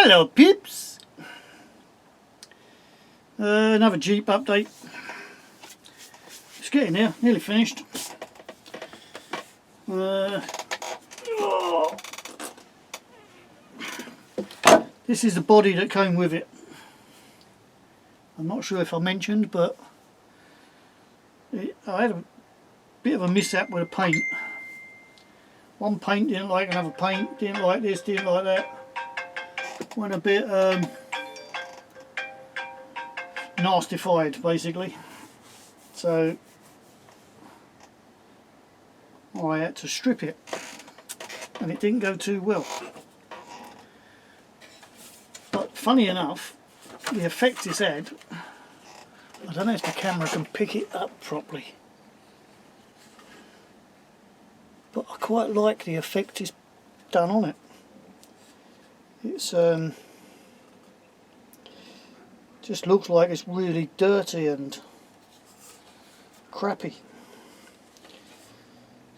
Hello peeps! Another Jeep update. It's getting there, nearly finished. This is the body that came with it. I'm not sure if I mentioned, but I had a bit of a mishap with the paint. One paint didn't like another paint, didn't like this, didn't like that. Went a bit nastified basically. So I had to strip it, and it didn't go too well. But funny enough, the effect it's had, I don't know if the camera can pick it up properly, but I quite like the effect it's done on it. It's just looks like it's really dirty and crappy.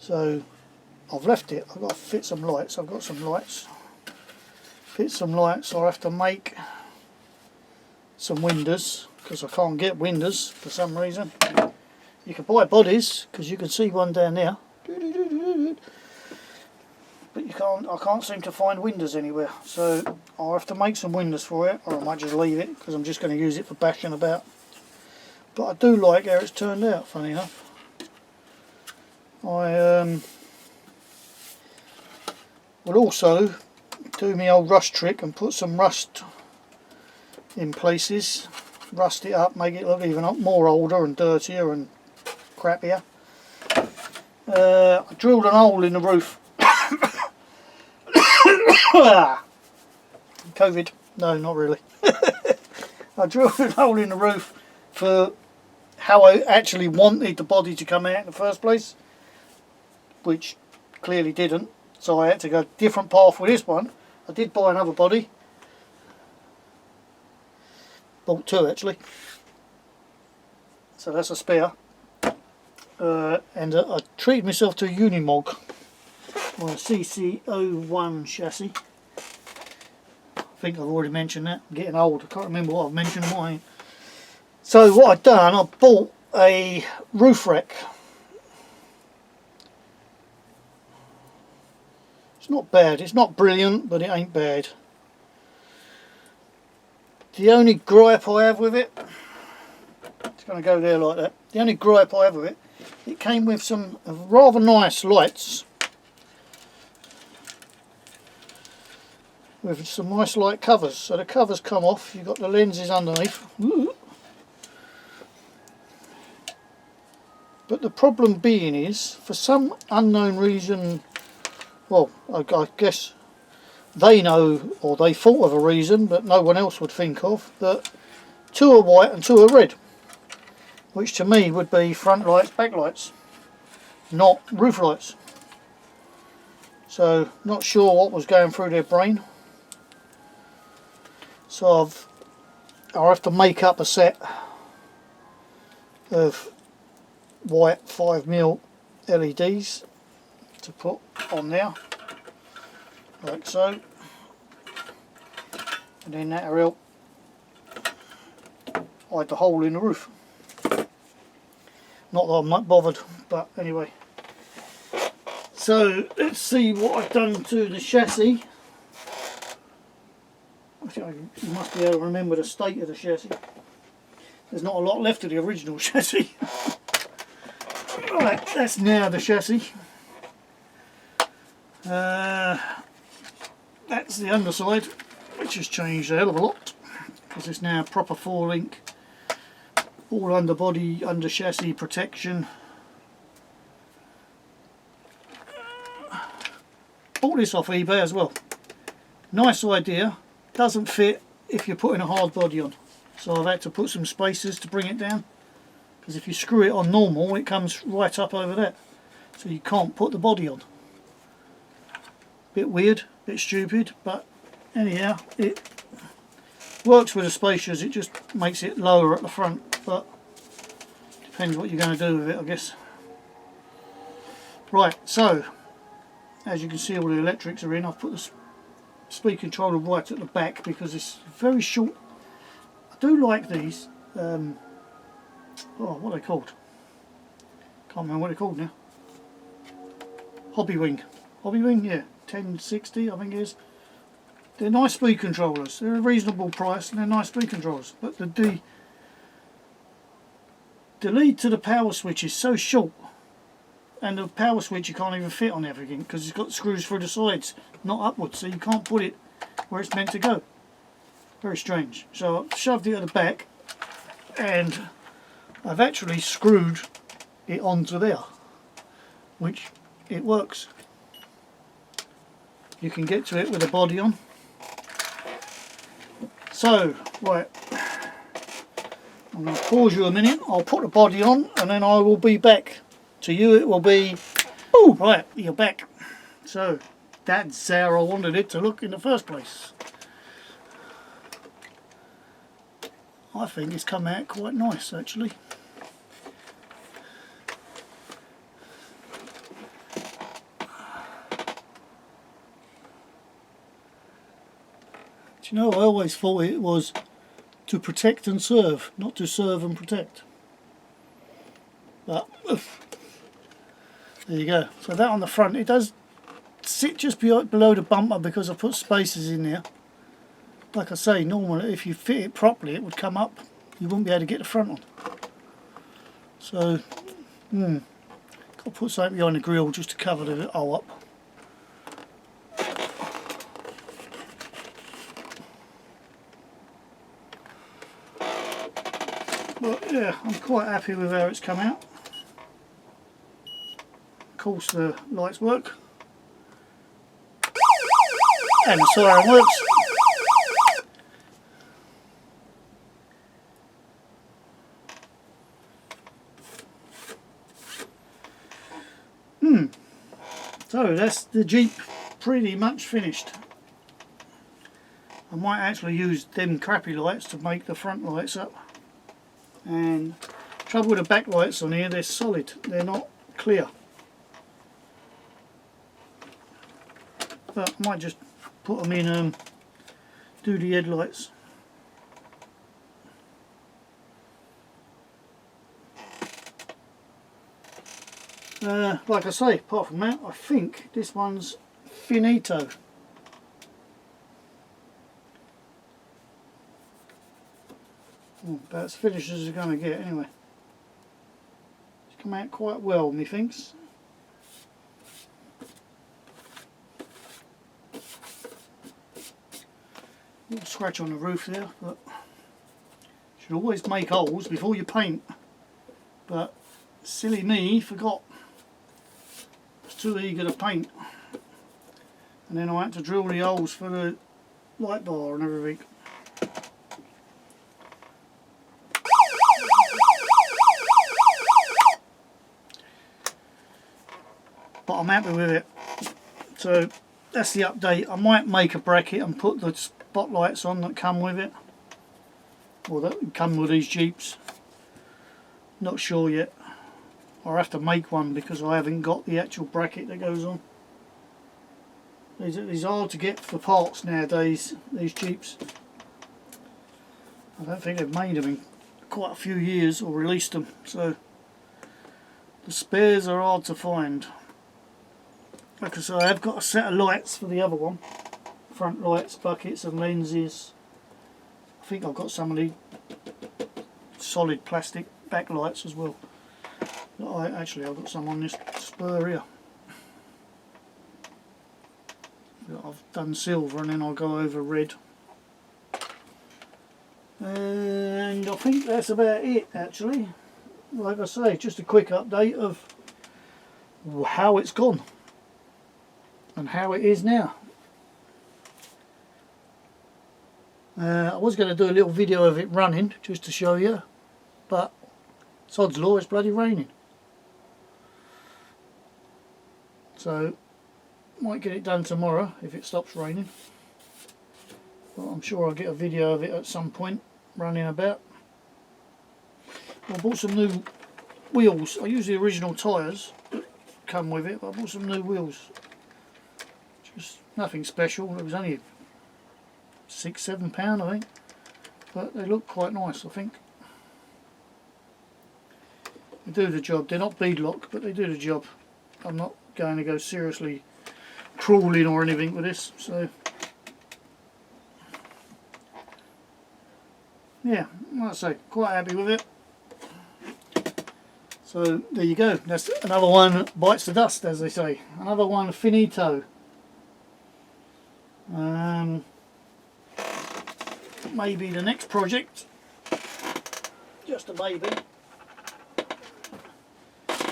So I've left it. I've got to fit some lights. I've got some lights. Fit some lights. I'll have to make some windows because I can't get windows for some reason. You can buy bodies because you can see one down there, but you can't. I can't seem to find windows anywhere. So I'll have to make some windows for it, or I might just leave it because I'm just going to use it for bashing about. But I do like how it's turned out. Funny enough, I will also do my old rust trick and put some rust in places, rust it up, make it look even more older and dirtier and crappier. I drilled an hole in the roof. COVID? No, not really. I drilled a hole in the roof for how I actually wanted the body to come out in the first place, which clearly didn't, so I had to go a different path with this one. I did buy another body, bought two actually, so that's a spare, and I treated myself to a Unimog on a CC01 chassis. I think I've already mentioned that. I'm getting old, I can't remember what I've mentioned and what I ain't. So what I've done, I bought a roof rack. It's not bad, it's not brilliant, but it ain't bad. The only gripe I have with it, it's going to go there like that. The only gripe I have with it, it came with some rather nice lights. With some nice light covers. So the covers come off, you've got the lenses underneath. Ooh. But the problem being is, for some unknown reason, well, I guess they know, or they thought of a reason that no one else would think of, that two are white and two are red, which to me would be front lights, back lights, not roof lights. So not sure what was going through their brain. So I'll have to make up a set of white 5mm LEDs to put on there, like so, and then that'll help hide the hole in the roof. Not that I'm not bothered, but anyway. So let's see what I've done to the chassis. You must be able to remember the state of the chassis. There's not a lot left of the original chassis. Right, that's now the chassis. That's the underside, which has changed a hell of a lot because it's now proper 4-link, all underbody, under chassis protection. Bought this off eBay as well. Nice idea. Doesn't fit if you're putting a hard body on, so I've had to put some spacers to bring it down, because if you screw it on normal it comes right up over there, so you can't put the body on. Bit weird, bit stupid, but anyhow it works with the spacers. It just makes it lower at the front, but depends what you're going to do with it, I guess. Right, so as you can see all the electrics are in. I've put the speed controller right at the back because it's very short. I do like these. Oh, what are they called? Can't remember what they're called now. Hobby Wing, yeah, 1060 I think it is. They're nice speed controllers. They're a reasonable price and they're nice speed controllers. But the lead to the power switch is so short, and the power switch you can't even fit on everything because it's got screws through the sides, not upwards, so you can't put it where it's meant to go. Very strange. So I've shoved it at the back and I've actually screwed it onto there, which it works. You can get to it with a body on. So, right, I'm going to pause you a minute. I'll put the body on and then I will be back. To you it will be, oh, right, you're back. So, that's how I wanted it to look in the first place. I think it's come out quite nice actually. Do you know, I always thought it was to protect and serve, not to serve and protect. But there you go. So that on the front, it does sit just below the bumper because I put spacers in there. Like I say, normally if you fit it properly it would come up. You wouldn't be able to get the front on. So, got to put something behind the grill just to cover the hole up. But yeah, I'm quite happy with how it's come out. Of course the lights work. And the siren works. So that's the Jeep pretty much finished. I might actually use them crappy lights to make the front lights up. And trouble with the back lights on here, they're solid, they're not clear. But I might just put them in, do the headlights. Like I say, apart from that, I think this one's finito. About as finished as it's going to get anyway. It's come out quite well, methinks. Little scratch on the roof there, but should always make holes before you paint. But silly me, forgot. Too eager to paint, and then I had to drill the holes for the light bar and everything. But I'm happy with it. So that's the update. I might make a bracket and put the spotlights on that come with it, or that come with these Jeeps. Not sure yet. I'll have to make one because I haven't got the actual bracket that goes on. These are hard to get for parts nowadays, these Jeeps. I don't think they've made them in quite a few years or released them, so the spares are hard to find. Like I say, I have got a set of lights for the other one. Front lights, buckets and lenses. I think I've got some of the solid plastic backlights as well. Actually, I've got some on this spur here. I've done silver and then I'll go over red. And I think that's about it actually. Like I say, just a quick update of how it's gone and how it is now. I was going to do a little video of it running just to show you, but sod's law, it's bloody raining. So, might get it done tomorrow if it stops raining. But I'm sure I'll get a video of it at some point, running about. I bought some new wheels. I use the original tyres that come with it, but I bought some new wheels. Just nothing special, it was only £6–7 I think, but they look quite nice I think. They do the job. They're not beadlock, but they do the job. I'm not going to go seriously crawling or anything with this, so yeah, like I say, quite happy with it. So there you go, that's another one bites the dust, as they say. Another one finito. Maybe the next project, just a maybe,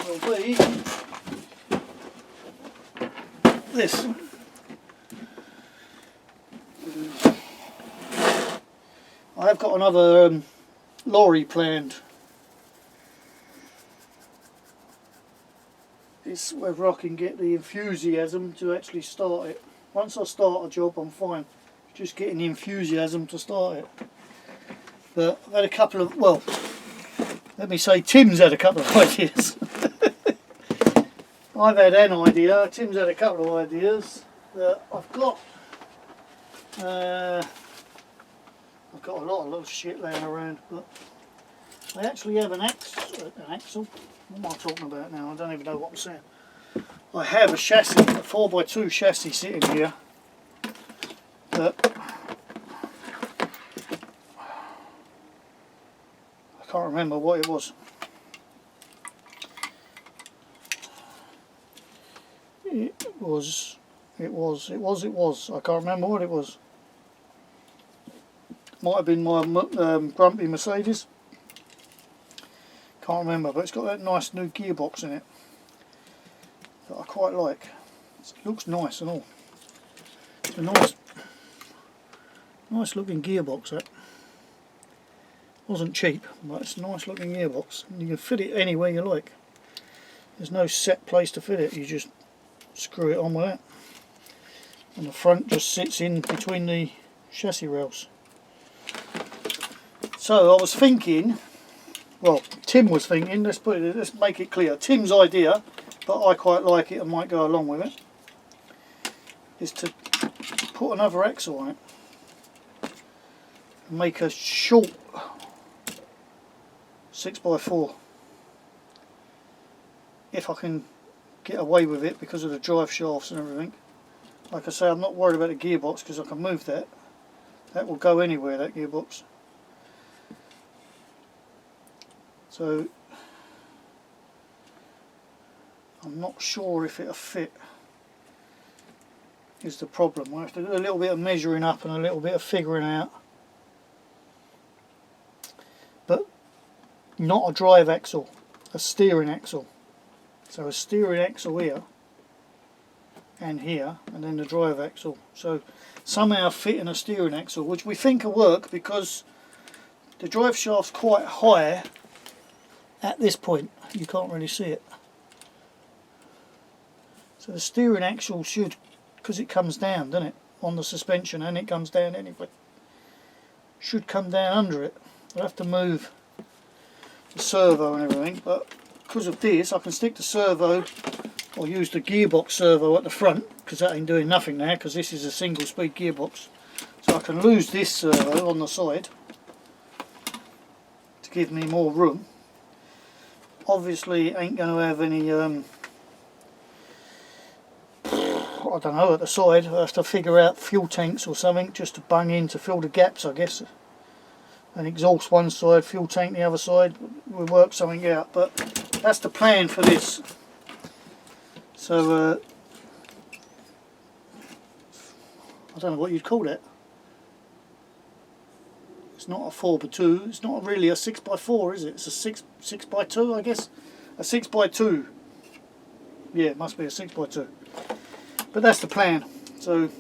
will be this. I have got another lorry planned. It's whether I can get the enthusiasm to actually start it. Once I start a job I'm fine, just getting the enthusiasm to start it. But I've had a couple of, well, let me say Tim's had a couple of ideas. I've had an idea, Tim's had a couple of ideas that I've got. I've got a lot of little shit laying around, but I actually have an axle. What am I talking about now? I don't even know what I'm saying. I have a chassis, a 4x2 chassis sitting here that I can't remember what it was. It was. I can't remember what it was. Might have been my grumpy Mercedes. Can't remember, but it's got that nice new gearbox in it that I quite like. It looks nice and all. It's a nice looking gearbox that. Wasn't cheap, but it's a nice looking gearbox. And you can fit it anywhere you like. There's no set place to fit it, you just screw it on with that. And the front just sits in between the chassis rails. So I was thinking, well, Tim was thinking, let's make it clear, Tim's idea, but I quite like it and might go along with it, is to put another axle on it and make a short 6x4, if I can get away with it because of the drive shafts and everything. Like I say, I'm not worried about the gearbox because I can move that. That will go anywhere, that gearbox. So I'm not sure if it'll fit, is the problem. I have to do a little bit of measuring up and a little bit of figuring out. But not a drive axle, a steering axle. So a steering axle here and here, and then the drive axle. So somehow fitting a steering axle, which we think will work because the drive shaft's quite high at this point. You can't really see it. So the steering axle should, because it comes down, doesn't it, on the suspension, and it comes down anyway, should come down under it. I'll have to move the servo and everything, but because of this I can stick the servo or use the gearbox servo at the front, because that ain't doing nothing now because this is a single speed gearbox. So I can lose this servo on the side to give me more room. Obviously it ain't going to have any I don't know, at the side. I have to figure out fuel tanks or something just to bung in to fill the gaps, I guess. An exhaust one side, fuel tank the other side. We'll work something out, but that's the plan for this. So I don't know what you'd call it. It's not a 4x2. It's not really a 6x4, is it? It's a 6x2, I guess. A 6x2. Yeah, it must be a 6x2. But that's the plan. So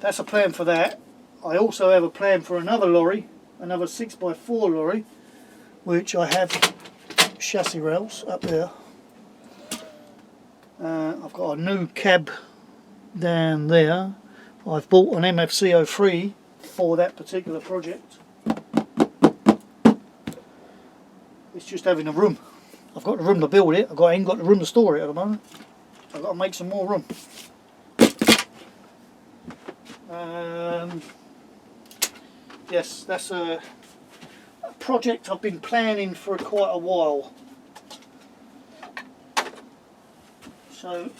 that's a plan for that. I also have a plan for another lorry, another 6x4 lorry, which I have chassis rails up there. I've got a new cab down there. I've bought an MFC03 for that particular project. It's just having a room. I've got the room to build it. I ain't got the room to store it at the moment. I've got to make some more room. Yes, that's a project I've been planning for quite a while. So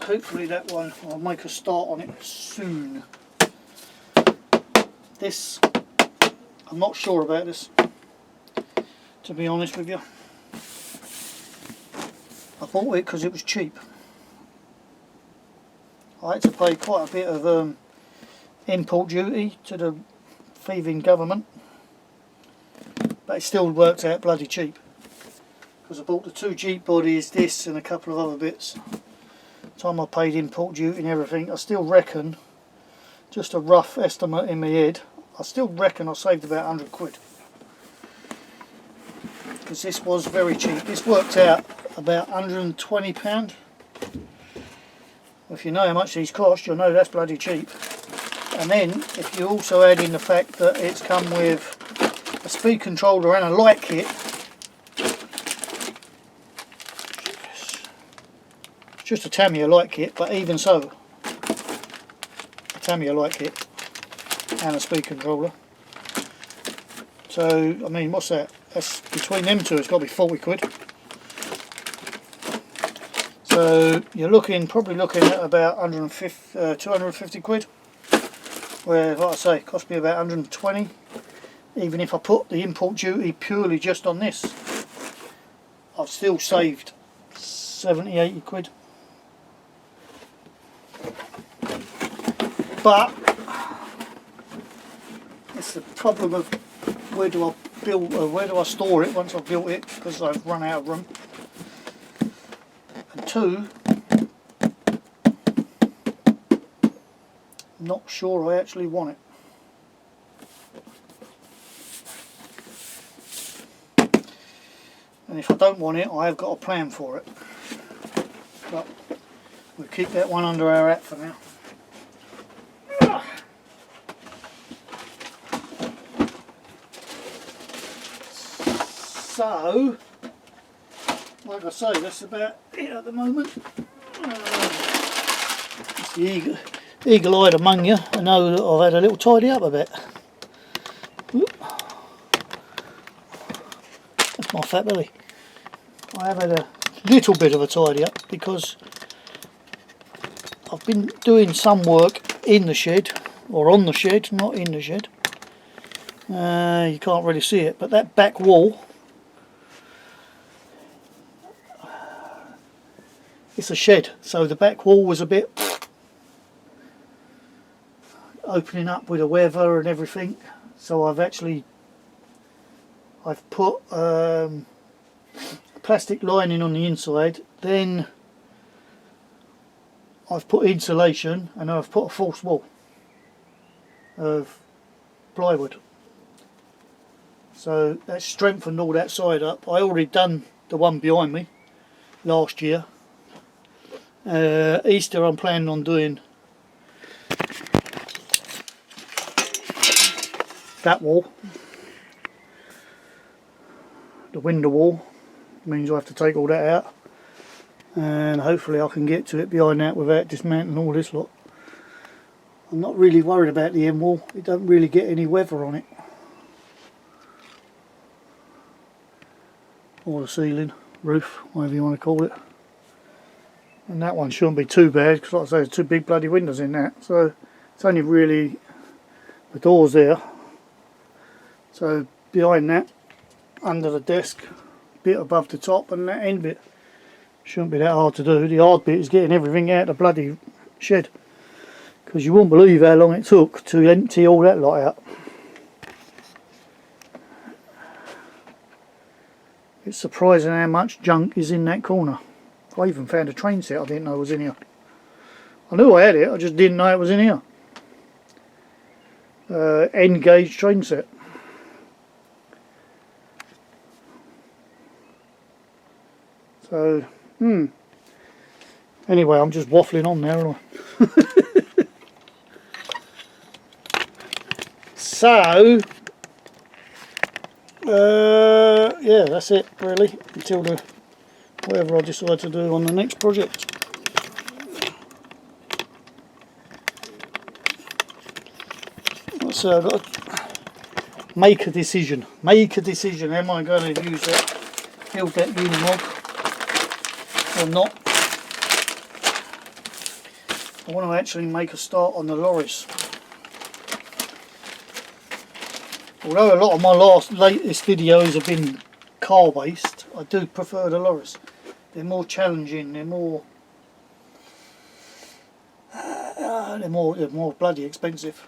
hopefully that one, I'll make a start on it soon. This, I'm not sure about this, to be honest with you. I bought it because it was cheap. I had to pay quite a bit of import duty to the thieving government, but it still worked out bloody cheap, because I bought the 2 Jeep bodies, this and a couple of other bits. Time I paid import duty and everything, I still reckon, just a rough estimate in my head, I still reckon I saved about 100 quid. Because this was very cheap. This worked out about £120. If you know how much these cost, you'll know that's bloody cheap. And then, if you also add in the fact that it's come with a speed controller and a light kit, it's just a Tamiya light kit, but even so, a Tamiya light kit and a speed controller. So, I mean, what's that? That's between them two, it's got to be 40 quid. So you're probably looking at about 250 quid. Where, like I say, it cost me about 120. Even if I put the import duty purely just on this, I've still saved 70-80 quid. But it's the problem of where do I store it once I've built it, because I've run out of room. And 2, not sure I actually want it. And if I don't want it, I have got a plan for it. But we'll keep that one under our hat for now. So, like I say, that's about it at the moment. It's the eagle-eyed among you. I know that I've had a little tidy up a bit. That's my fat belly. I have had a little bit of a tidy up because I've been doing some work in the shed, or on the shed, not in the shed. You can't really see it, but that back wall, it's a shed, so the back wall was a bit opening up with the weather and everything. So I've put plastic lining on the inside, then I've put insulation, and I've put a false wall of plywood. So that's strengthened all that side up. I already done the one behind me last year. Easter I'm planning on doing that wall. The window wall means I have to take all that out, and hopefully I can get to it behind that without dismantling all this lot. I'm not really worried about the end wall, it don't really get any weather on it. Or the ceiling, roof, whatever you want to call it. And that one shouldn't be too bad, because like I say, there's 2 big bloody windows in that, so it's only really the doors there. So behind that, under the desk, bit above the top, and that end bit shouldn't be that hard to do. The hard bit is getting everything out of the bloody shed, because you won't believe how long it took to empty all that lot out. It's surprising how much junk is in that corner. I even found a train set I didn't know was in here. I knew I had it, I just didn't know it was in here. End gauge train set. So, anyway, I'm just waffling on there, aren't I? So, yeah, that's it really, until whatever I decide to do on the next project. so I've got to make a decision. Make a decision. Am I going to use that hill deck unimog or not? I want to actually make a start on the lorries. Although a lot of my latest videos have been car based, I do prefer the lorries. They're more challenging. They're more bloody expensive.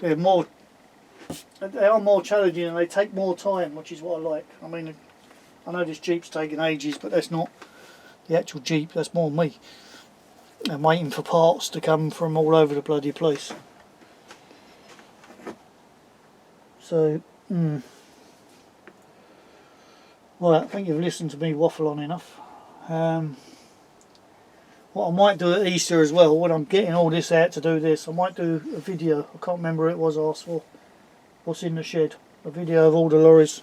They are more challenging and they take more time, which is what I like. I mean, I know this Jeep's taking ages, but that's not the actual Jeep. That's more me. I'm waiting for parts to come from all over the bloody place. So, right, I think you've listened to me waffle on enough. What I might do at Easter as well, when I'm getting all this out to do this, I might do a video. I can't remember who it was I asked for. What's in the shed? A video of all the lorries.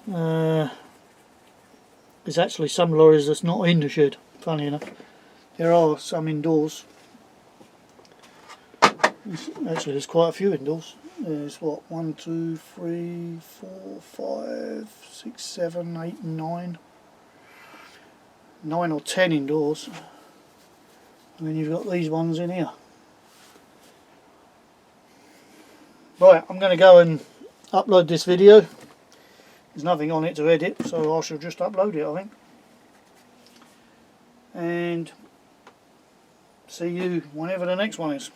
There's actually some lorries that's not in the shed, funny enough. There are some indoors. Actually, there's quite a few indoors. There's what, 1, 2, 3, 4, 5, 6, 7, 8 and 9. 9 or 10 indoors. And then you've got these ones in here. Right, I'm going to go and upload this video. There's nothing on it to edit, so I shall just upload it, I think. And see you whenever the next one is.